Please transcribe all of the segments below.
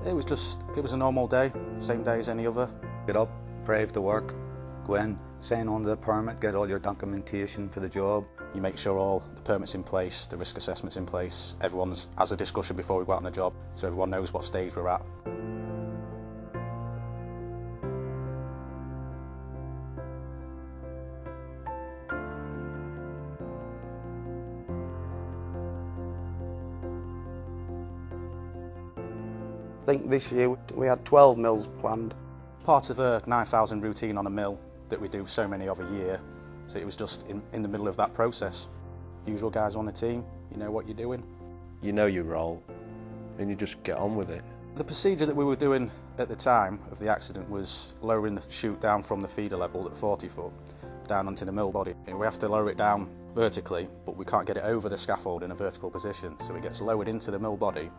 It was a normal day, same day as any other. Get up, drive to work, go in, sign on the permit, get all your documentation for the job. You make sure all the permits in place, the risk assessment's in place, everyone has a discussion before we go out on the job, so everyone knows what stage we're at. I think this year we had 12 mills planned. Part of a 9,000 routine on a mill that we do so many of a year, so it was just in the middle of that process. Usual guys on the team, you know what you're doing. You know your role and you just get on with it. The procedure that we were doing at the time of the accident was lowering the chute down from the feeder level at 40 foot down onto the mill body. We have to lower it down vertically, but we can't get it over the scaffold in a vertical position, so it gets lowered into the mill body,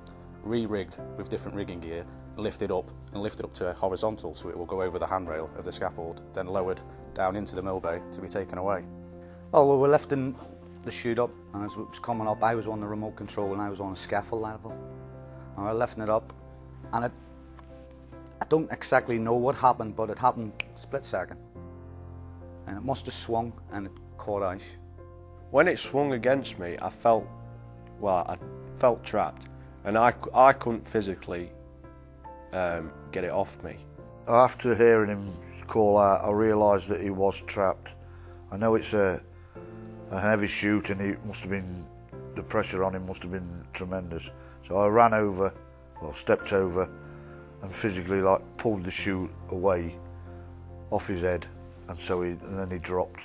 re-rigged with different rigging gear, lifted up to a horizontal so it will go over the handrail of the scaffold, then lowered down into the mill bay to be taken away. Oh, well, we're lifting the chute up, and as it was coming up, I was on the remote control and I was on a scaffold level. And we're lifting it up, and I don't exactly know what happened, but it happened split second. And it must have swung and it caught ice. When it swung against me, I felt trapped, and I couldn't physically get it off me. After hearing him call out, I realised that he was trapped. I know it's a heavy chute, and the pressure on him must have been tremendous. So I ran over, stepped over, and physically pulled the chute away off his head, and then he dropped.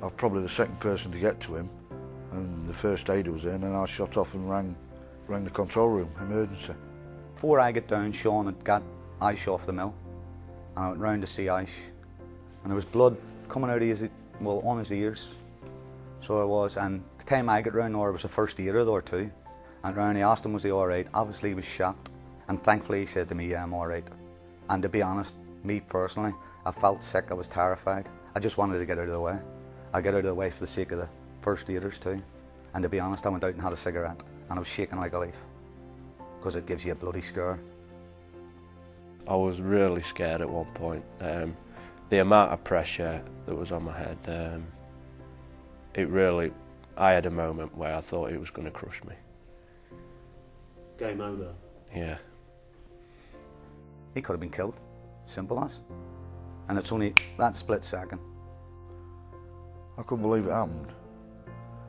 I was probably the second person to get to him, and the first aider was in, and I shot off and rang the control room, emergency. Before I get down, Sean had got ice off the mill, and I went round to see ice, and there was blood coming out of on his ears. So I was, and the time I got round there was the first aider there too. And round, he asked him, was he alright? Obviously he was shocked, and thankfully he said to me, yeah, I'm alright. And to be honest, me personally, I felt sick, I was terrified. I just wanted to get out of the way. I got out of the way for the sake of the first aiders too. And to be honest, I went out and had a cigarette, and I was shaking like a leaf, because it gives you a bloody scare. I was really scared at one point. The amount of pressure that was on my head, I had a moment where I thought it was going to crush me. Game over. Yeah. He could have been killed, simple as. And it's only that split second. I couldn't believe it happened,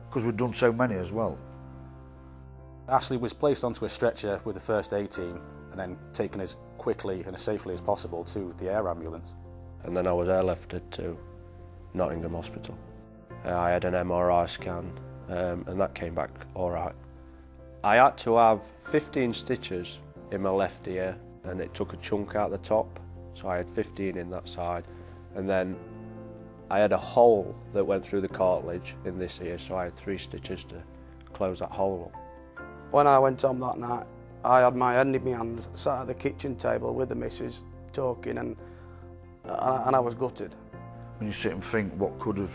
because we'd done so many as well. Ashley was placed onto a stretcher with the first aid team and then taken as quickly and as safely as possible to the air ambulance. And then I was airlifted to Nottingham Hospital. I had an MRI scan, and that came back all right. I had to have 15 stitches in my left ear, and it took a chunk out the top, so I had 15 in that side. And then I had a hole that went through the cartilage in this ear, so I had 3 stitches to close that hole up. When I went home that night, I had my head in my hands, sat at the kitchen table with the missus, talking, and I was gutted. When you sit and think what could have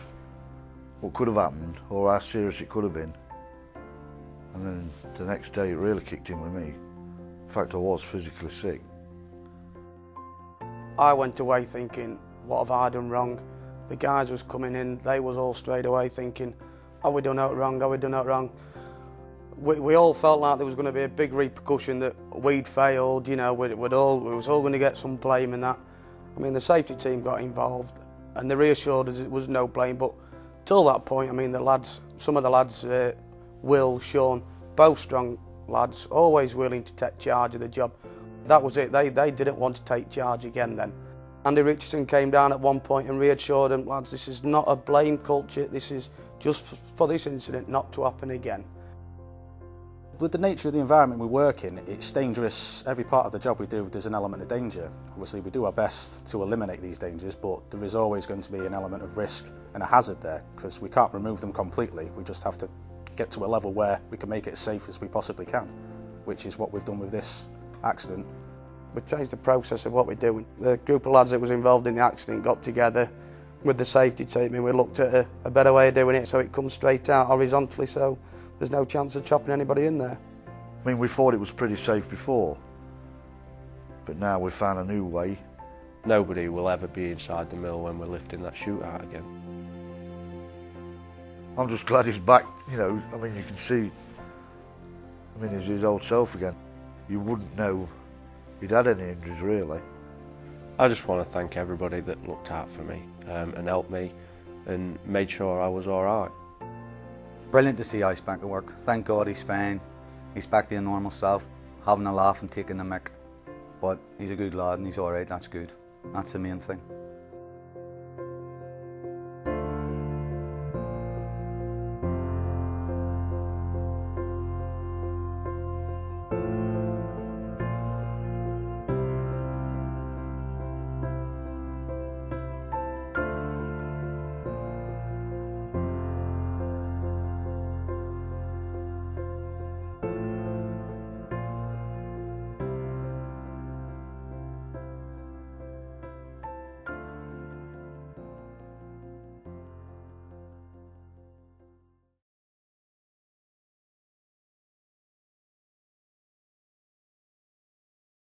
happened, or how serious it could have been, and then the next day it really kicked in with me. In fact, I was physically sick. I went away thinking, what have I done wrong? The guys was coming in, they was all straight away thinking, have we done out wrong, have we done out wrong? We all felt like there was going to be a big repercussion that we'd failed, you know, we was all going to get some blame in that. I mean, the safety team got involved and they reassured us it was no blame, but till that point, I mean, some of the lads, Will, Sean, both strong lads, always willing to take charge of the job. That was it, they didn't want to take charge again then. Andy Richardson came down at one point and reassured them, lads, this is not a blame culture, this is just for this incident not to happen again. With the nature of the environment we work in, it's dangerous. Every part of the job we do, there's an element of danger. Obviously, we do our best to eliminate these dangers, but there is always going to be an element of risk and a hazard there, because we can't remove them completely. We just have to get to a level where we can make it as safe as we possibly can, which is what we've done with this accident. We changed the process of what we do. The group of lads that was involved in the accident got together with the safety team, and we looked at a better way of doing it so it comes straight out horizontally, so there's no chance of chopping anybody in there. I mean, we thought it was pretty safe before, But now we've found a new way. Nobody will ever be inside the mill when we're lifting that chute out again. I'm just glad he's back, you know, I mean, you can see, I mean, he's his old self again. You wouldn't know he'd had any injuries, really. I just want to thank everybody that looked out for me and helped me and made sure I was all right. Brilliant to see Ice back at work. Thank God he's fine. He's back to his normal self, having a laugh and taking the mick. But he's a good lad and he's all right, that's good. That's the main thing.